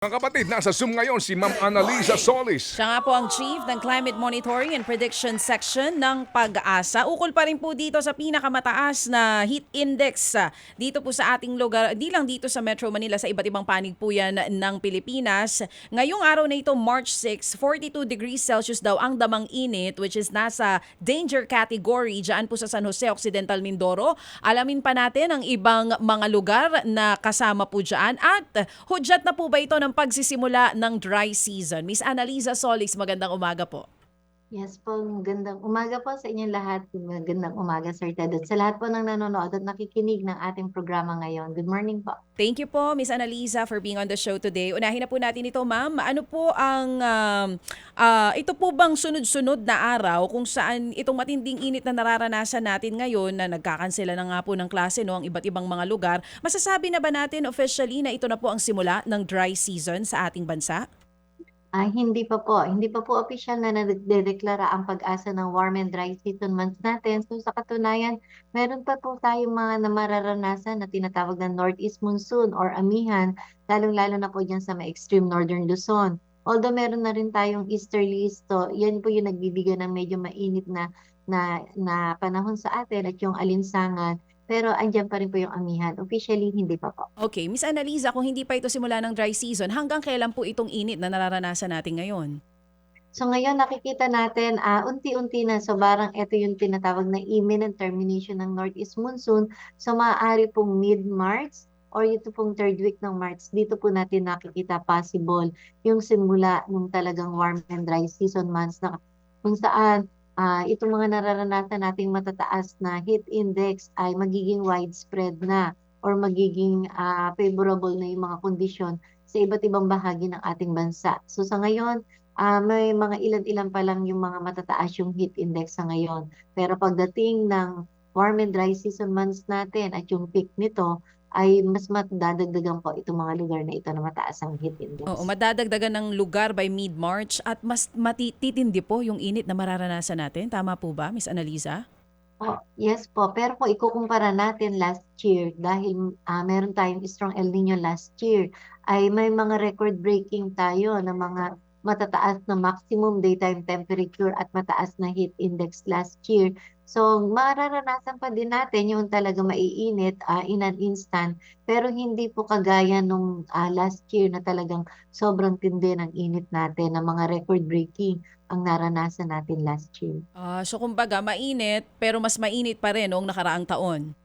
Mga kapatid, nasa Zoom ngayon si Ma'am Annalisa Solis. Siya nga po ang Chief ng Climate Monitoring and Prediction Section ng Pag-asa. Ukol pa rin po dito sa pinakamataas na heat index dito po sa ating lugar, di lang dito sa Metro Manila, sa iba't ibang panig po yan ng Pilipinas. Ngayong araw na ito, March 6, 42 degrees Celsius daw ang damang init, which is nasa danger category dyan po sa San Jose Occidental, Mindoro. Alamin pa natin ang ibang mga lugar na kasama po dyan at hudyat na po ba ito ng pagsisimula ng dry season. Miss Annalisa Solis, magandang umaga po. Yes po, magandang umaga po sa inyong lahat. Magandang umaga, Sir Ted. At sa lahat po ng nanonood at nakikinig ng ating programa ngayon. Good morning po. Thank you po, Miss Annalisa, for being on the show today. Unahin na po natin ito, ma'am. Ano po ang, ito po bang sunod-sunod na araw kung saan itong matinding init na nararanasan natin ngayon na nagkakansela na nga po ng klase, no, ang iba't ibang mga lugar, masasabi na ba natin officially na ito na po ang simula ng dry season sa ating bansa? Hindi pa po. Hindi pa po opisyal na nadedeklara ang pag-asa ng warm and dry season months natin. So sa katunayan, meron pa po tayong mga namararanasan na tinatawag na northeast monsoon or amihan, lalong-lalo na po dyan sa may extreme northern Luzon. Although meron na rin tayong easterly, so yan po yung nagbibigay ng medyo mainit na panahon sa atin at yung alinsangan. Pero andyan pa rin po yung amihan. Officially, hindi pa po. Okay, Miss Annalisa, kung hindi pa ito simula ng dry season, hanggang kailan po itong init na nararanasan natin ngayon? So ngayon nakikita natin unti-unti na, so parang ito yung tinatawag na imminent termination ng Northeast Monsoon. So maaari pong mid-March or ito pong third week ng March, dito po natin nakikita possible yung simula ng talagang warm and dry season months na kung saan itong mga nararanasan nating matataas na heat index ay magiging widespread na or magiging favorable na yung mga kondisyon sa iba't ibang bahagi ng ating bansa. So sa ngayon, may mga ilan-ilan pa lang yung mga matataas yung heat index sa ngayon. Pero pagdating ng warm and dry season months natin at yung peak nito, ay mas madadagdagan po itong mga lugar na ito na mataas ang heat Oo, index. madadagdagan ng lugar by mid-March at mas matitindi po yung init na mararanasan natin. Tama po ba, Miss Annalisa? Yes po, pero kung ikukumpara natin last year, dahil meron tayong strong El Nino last year, ay may mga record-breaking tayo na mga matataas na maximum daytime temperature at mataas na heat index last year. So, mararanasan pa din natin yung talaga maiinit in an instant, pero hindi po kagaya nung last year na talagang sobrang tindi ng init natin, na mga record-breaking ang naranasan natin last year. So kumbaga mainit pero mas mainit pa rin noong nakaraang taon.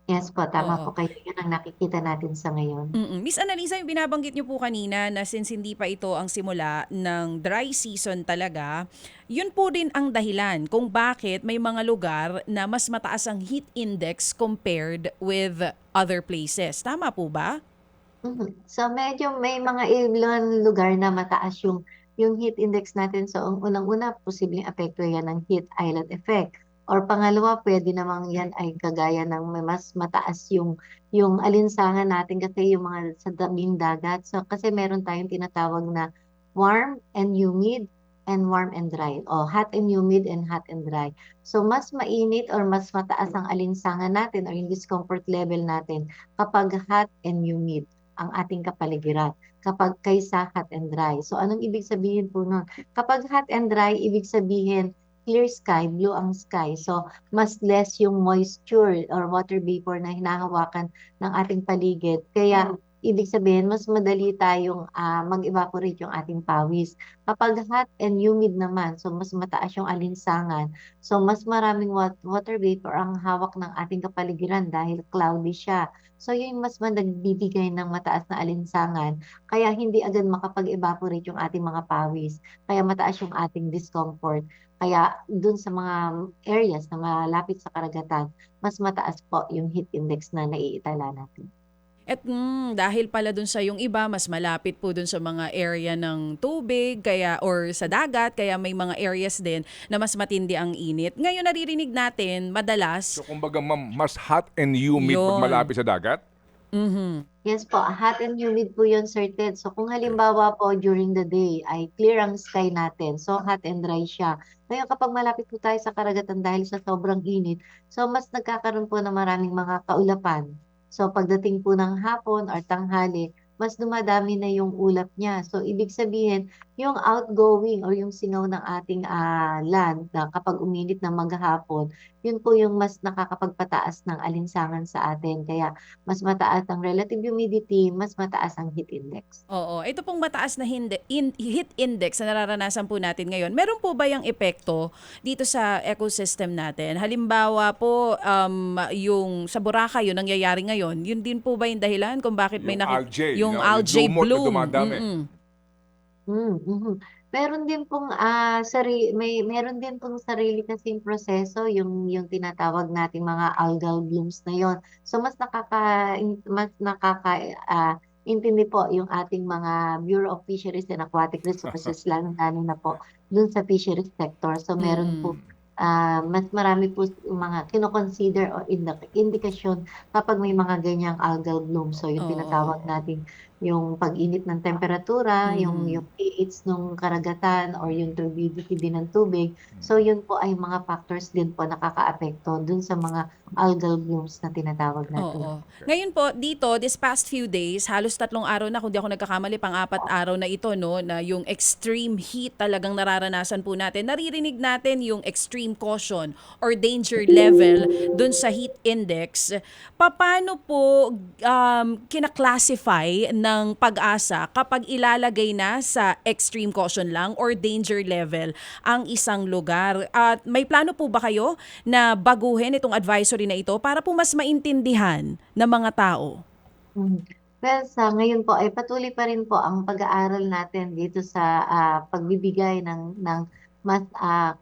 Yes po, tama po Oo. kayo. Yun ang nakikita natin sa ngayon. Miss Annalisa, yung binabanggit niyo po kanina na since hindi pa ito ang simula ng dry season talaga, yun po din ang dahilan kung bakit may mga lugar na mas mataas ang heat index compared with other places. Tama po ba? So medyo may mga ilang lugar na mataas yung heat index natin. So ang unang-una, posibleng apekto yan ng heat island effect. Or pangalawa, pwede namang yan ay kagaya ng may mas mataas yung alinsangan natin kasi yung mga sa tabing dagat. So kasi meron tayong tinatawag na warm and humid and warm and dry. O hot and humid and hot and dry. So mas mainit or mas mataas ang alinsangan natin or yung discomfort level natin kapag hot and humid ang ating kapaligiran kapag kaysa hot and dry. So anong ibig sabihin po nun? Kapag hot and dry, ibig sabihin clear sky, blue ang sky. So mas less yung moisture or water vapor na hinahawakan ng ating paligid. Kaya ibig sabihin mas madali tayong mag-evaporate yung ating pawis. Kapag hot and humid naman, so mas mataas yung alinsangan. So mas maraming water vapor ang hawak ng ating kapaligiran dahil cloudy siya. So yun mas nagbibigay ng mataas na alinsangan, kaya hindi agad makapag-evaporate yung ating mga pawis, kaya mataas yung ating discomfort. Kaya dun sa mga areas na malapit sa karagatan, mas mataas po yung heat index na naiitala natin. At dahil pala dun sa yung iba, mas malapit po dun sa mga area ng tubig kaya or sa dagat, kaya may mga areas din na mas matindi ang init. Ngayon naririnig natin madalas So kumbaga ma'am, mas hot and humid pag yon. malapit sa dagat? Yes po, hot and humid po yun, Sir Ted. So kung halimbawa po during the day ay clear ang sky natin, so hot and dry siya. Ngayon kapag malapit po tayo sa karagatan dahil sa sobrang init, so mas nagkakaroon po ng maraming mga kaulapan. So pagdating po ng hapon or tanghali, mas dumadami na yung ulap niya. So, ibig sabihin, yung outgoing or yung singaw ng ating land na kapag uminit na maghapon, yun po yung mas nakakapagpataas ng alinsangan sa atin. Kaya mas mataas ang relative humidity, mas mataas ang heat index. Oo, ito pong mataas na heat index na nararanasan po natin ngayon, meron po ba yung epekto dito sa ecosystem natin? Halimbawa po, yung sa Boracay, yung nangyayari ngayon, yun din po ba yung dahilan kung bakit may Yung algae, yung no? Yung algae lumot na bloom? dumadami. Mhm. Meron din pong meron din pong sarili kasing proseso yung tinatawag nating mga algal blooms na yon. So intindi po yung ating mga Bureau of Fisheries and Aquatic Resources lalo na po dun sa fisheries sector. So meron po Mm-mm. mas marami po mga kino-consider o indikasyon kapag may mga ganyang algal bloom. So yung Oo. tinatawag nating yung pag-init ng temperatura, Mhm. yung pH nung karagatan or yung turbidity din ng tubig. So yun po ay mga factors din po nakakaapekto dun sa mga algal blooms na tinatawag natin. Oo. Ngayon po, dito, this past few days, halos 3 araw na, kung di ako nagkakamali, pang-4 araw na ito, no, na yung extreme heat talagang nararanasan po natin. Naririnig natin yung extreme caution or danger level dun sa heat index. Paano po kinaklasify ng pag-asa kapag ilalagay na sa extreme caution lang or danger level ang isang lugar? At may plano po ba kayo na baguhin itong advisory na ito para po mas maintindihan ng mga tao? Mhm. Well, sa ngayon po ay patuloy pa rin po ang pag-aaral natin dito sa pagbibigay ng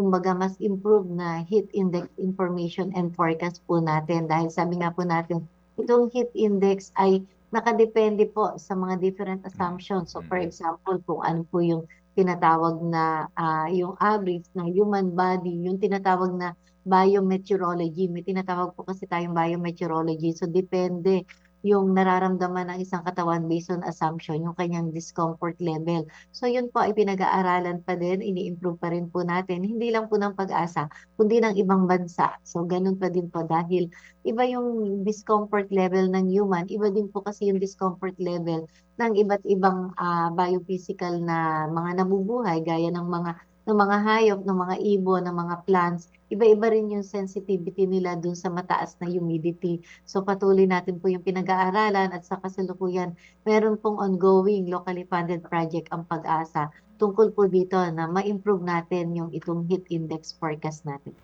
kumbaga mas improved na heat index information and forecast po natin. Dahil sabi nga po natin, itong heat index ay nakadepende po sa mga different assumptions. So for example, kung ano po yung tinatawag na yung average ng human body, yung tinatawag na biometeorology. May tinatawag po kasi tayong biometeorology. So depende yung nararamdaman ng isang katawan based on assumption, yung kanyang discomfort level. So yun po ay pinag-aaralan pa din, ini-improve pa rin po natin, hindi lang po ng pag-asa, kundi ng ibang bansa. So ganun pa din po dahil iba yung discomfort level ng human, iba din po kasi yung discomfort level ng iba't ibang biophysical na mga nabubuhay gaya ng mga hayop, ng mga ibon, ng mga plants. Iba-iba rin yung sensitivity nila dun sa mataas na humidity. So patuloy natin po yung pinag-aaralan at sa kasalukuyan, meron pong ongoing locally funded project ang Pag-asa tungkol po dito na ma-improve natin yung itong heat index forecast natin.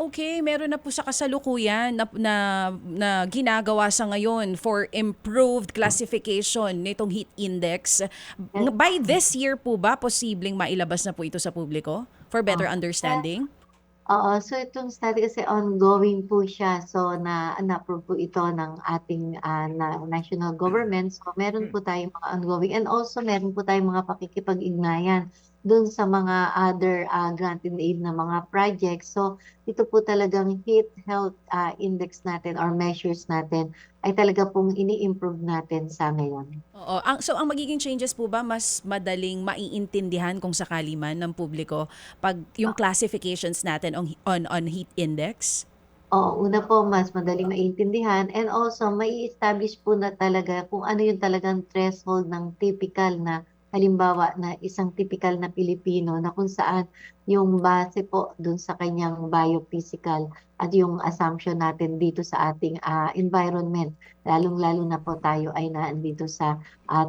Okay. Meron na po sa kasalukuyan na ginagawa sa ngayon for improved classification nitong heat index. By this year po ba, posibleng mailabas na po ito sa publiko for better Ah, understanding? Oo, so itong study kasi ongoing po siya. So na-approve po ito ng ating national government. So meron po tayong mga ongoing and also meron po tayong mga pakikipag-ignayan dun sa mga other grant and aid na mga projects. So ito po talagang heat health index natin or measures natin ay talaga pong ini-improve natin sa ngayon. Oo. So ang magiging changes po ba mas madaling maiintindihan kung sakali man ng publiko pag yung classifications natin on heat index? Oo, una po mas madaling maintindihan and also mai-establish po na talaga kung ano yung talagang threshold ng typical na halimbawa na isang typical na Pilipino na kung saan yung base po dun sa kanyang biophysical at yung assumption natin dito sa ating environment, lalong-lalo na po tayo ay naandito sa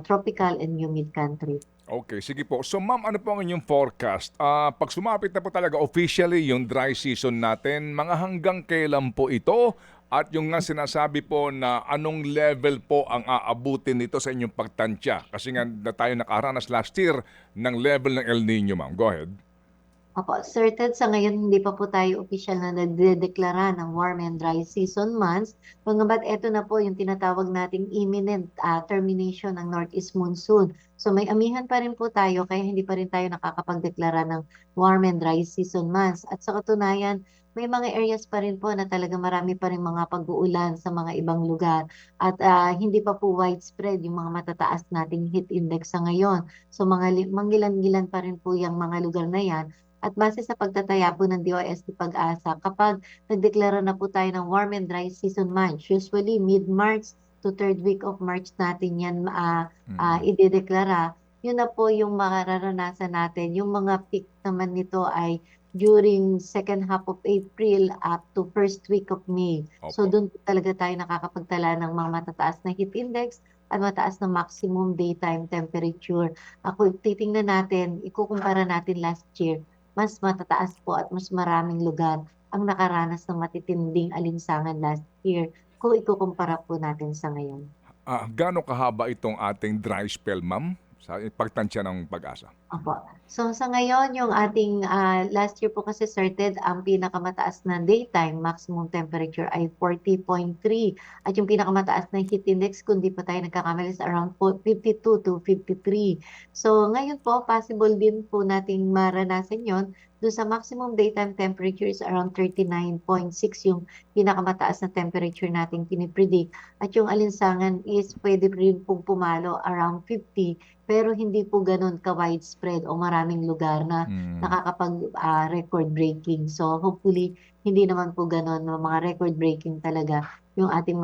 tropical and humid country. Okay, sige po. So ma'am, ano po ang inyong forecast? Pag sumapit na po talaga officially yung dry season natin, mga hanggang kailan po ito? At yung nga sinasabi po na anong level po ang aabutin nito sa inyong pagtansya? Kasi nga na tayo nakaranas last year ng level ng El Nino, ma'am. Go ahead. Opo, certain sa ngayon hindi pa po tayo opisyal na nagdedeklara ng warm and dry season months. Bagamat eto na po yung tinatawag nating imminent termination ng northeast monsoon. So may amihan pa rin po tayo kaya hindi pa rin tayo nakakapagdeklara ng warm and dry season months. At sa katunayan, may mga areas pa rin po na talaga marami pa rin mga pag-uulan sa mga ibang lugar. At hindi pa po widespread yung mga matataas nating heat index sa ngayon. So mangilan-gilan pa rin po yung mga lugar na yan. At base sa pagtataya po ng DOST Pag-asa, kapag nagdeklara na po tayo ng warm and dry season months, usually mid-March to third week of March natin yan idedeklara, yun na po yung mararanasan natin. Yung mga peak naman nito ay during second half of April up to first week of May. So Opo. doon po talaga tayo nakakapagtala ng mga matataas na heat index at mataas na maximum daytime temperature. Ako titingnan natin, ikukumpara natin last year, mas matataas po at mas maraming lugar ang nakaranas ng matitinding alinsangan last year kung ikukumpara po natin sa ngayon. Gaano kahaba itong ating dry spell, ma'am? Sa pagtansya ng pag-asa. Opo. So sa ngayon, yung ating last year po kasi started, ang pinakamataas na daytime maximum temperature ay 40.3 at yung pinakamataas na heat index, kung di pa tayo nagkakamali, is around 52 to 53. So ngayon po, possible din po nating maranasan yon. Doon sa maximum daytime temperature is around 39.6 yung pinakamataas na temperature nating pinipredict. At yung alinsangan is pwede rin pong pumalo around 50, pero hindi po ganun ka-widespread o maraming lugar na nakakapag-record breaking. So hopefully, hindi naman po ganun, mga record breaking talaga yung ating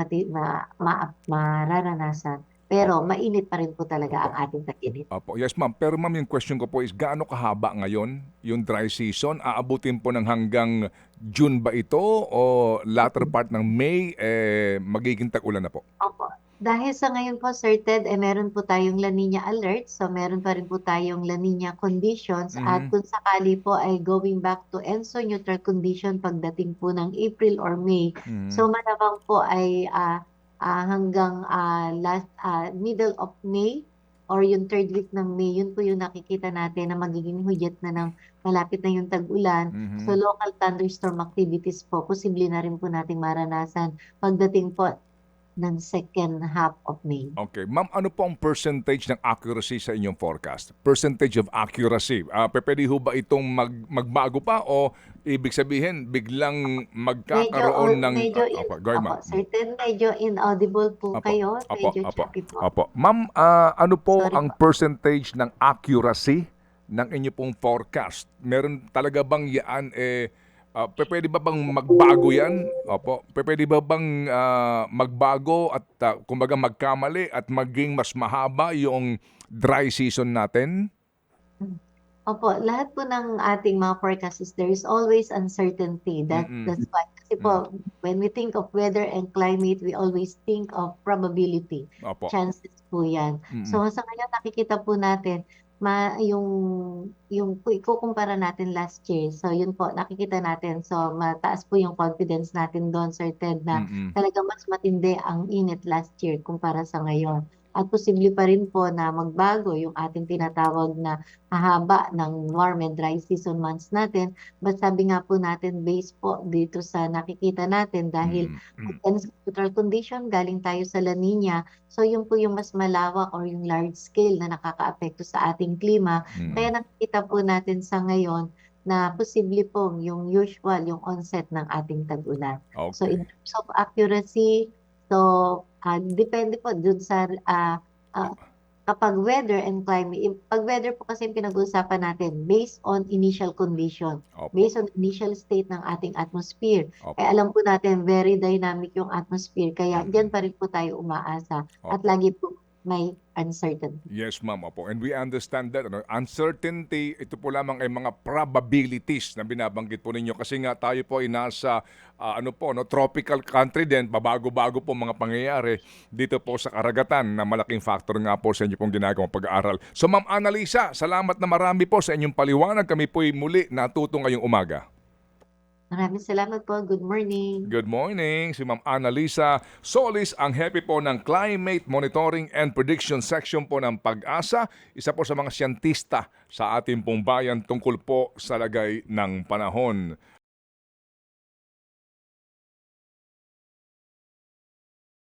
mararanasan. Pero mainit pa rin po talaga ang ating tag-init. Opo. Yes, ma'am. Pero ma'am, yung question ko po is, gaano kahaba ngayon yung dry season? Aabutin po ng hanggang June ba ito o latter part ng May, magiging tag-ulan na po? Opo. Dahil sa ngayon po, Sir Ted, meron po tayong La Nina alert. So meron pa rin po tayong La Nina conditions. At kung sakali po ay going back to ENSO neutral condition pagdating po ng April or May. So malamang po ay hanggang middle of May or yung third week ng May, yun po yung nakikita natin na magiging hudyat na ng malapit na yung tag-ulan. So local thunderstorm activities po, posible na rin po nating maranasan pagdating po ng second half of May. Okay. Ma'am, ano po ang percentage ng accuracy sa inyong forecast? Percentage of accuracy. Pwede ho ba itong magbago pa o ibig sabihin biglang magkakaroon ng... Go ahead, ma'am. Certain medyo inaudible po kayo. Medyo choppy po. Opo. Ma'am, ano po Sorry ang percentage ng accuracy ng inyo pong forecast? Meron talaga bang yan pwede ba bang magbago yan? Opo. Pwede ba bang magbago at kumbaga magkamali at maging mas mahaba yung dry season natin? Opo, lahat po ng ating mga forecasts, there is always uncertainty. That's why. Kasi po, when we think of weather and climate, we always think of probability. Opo. Chances po yan. So sa ngayon, nakikita po natin, yung ikukumpara natin last year. So yun po, nakikita natin. So mataas po yung confidence natin doon, Sir Ted, na talaga mas matindi ang init last year kumpara sa ngayon. At posible pa rin po na magbago yung ating tinatawag na hahaba ng warm and dry season months natin. But sabi nga po natin, based po dito sa nakikita natin dahil neutral condition, galing tayo sa La Nina. So yun po yung mas malawak or yung large scale na nakakaapekto sa ating klima. Kaya nakikita po natin sa ngayon na posible po yung usual, yung onset ng ating tag-ulan. Okay. So in terms of accuracy, so depende po dun sa kapag weather and climate. Pag weather po kasi yung pinag-uusapan natin based on initial condition, Opo. based on initial state ng ating atmosphere. Opo. Kaya alam po natin very dynamic yung atmosphere, kaya diyan pa rin po tayo umaasa at Opo. lagi po may uncertainty. Yes, ma'am. Opo. And we understand that. Uncertainty, ito po lamang ay mga probabilities na binabanggit po ninyo. Kasi nga tayo po ay nasa tropical country din. Babago-bago po mga pangyayari dito po sa karagatan na malaking factor nga po sa inyo pong ginagawang pag-aaral. So, Ma'am Annalisa, salamat na marami po sa inyong paliwanag. Kami po ay muli natuto ngayong umaga. Maraming salamat po. Good morning. Good morning. Si Ma'am Annalisa Solis, ang happy po ng Climate Monitoring and Prediction Section po ng Pag-asa. Isa po sa mga siyentista sa ating pong bayan tungkol po sa lagay ng panahon.